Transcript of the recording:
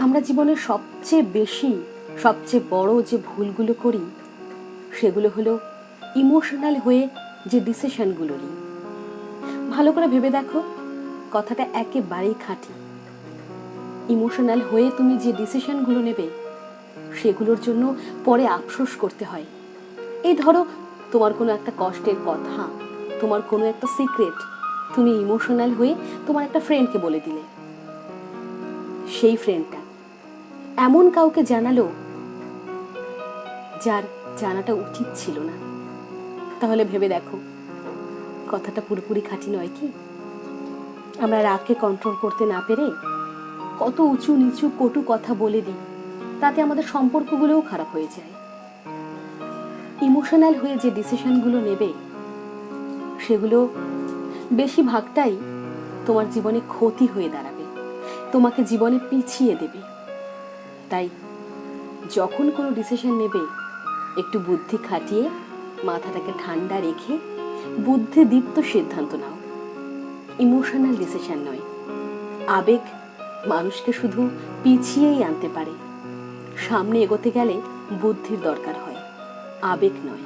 আমরা জীবনের সবচেয়ে বড় যে ভুলগুলো করি সেগুলো হলো ইমোশনাল হয়ে যে ডিসিশনগুলো নিই। ভালো করে ভেবে দেখো, কথাটা একেবারেই খাঁটি। ইমোশনাল হয়ে তুমি যে ডিসিশনগুলো নেবে সেগুলোর জন্য পরে আফসোস করতে হয়। এই ধরো, তোমার কোনো একটা কষ্টের কথা, তোমার কোনো একটা সিক্রেট তুমি ইমোশনাল হয়ে তোমার একটা ফ্রেন্ডকে বলে দিলে। সেই ফ্রেন্ডটা এমন কাউকে জানালো যার জানাটা উচিত ছিল না। তাহলে ভেবে দেখো, কথাটা পুরোপুরি খাঁটি নয় কি? আমরা রাগকে কন্ট্রোল করতে না পেরে কত উঁচু নিচু কটু কথা বলে দিই, তাতে আমাদের সম্পর্কগুলোও খারাপ হয়ে যায়। ইমোশনাল হয়ে যে ডিসিশনগুলো নেবে সেগুলো বেশিরভাগটাই তোমার জীবনে ক্ষতি হয়ে দাঁড়াবে, তোমাকে জীবনে পিছিয়ে দেবে। তাই যখন কোনো ডিসিশন নেবে একটু বুদ্ধি খাটিয়ে মাথাটাকে ঠান্ডা রেখে বুদ্ধিদীপ্ত সিদ্ধান্ত নাও। ইমোশনাল ডিসিশন নয়। আবেগ মানুষকে শুধু পিছিয়েই আনতে পারে। সামনে এগোতে গেলে বুদ্ধির দরকার হয়, আবেগ নয়।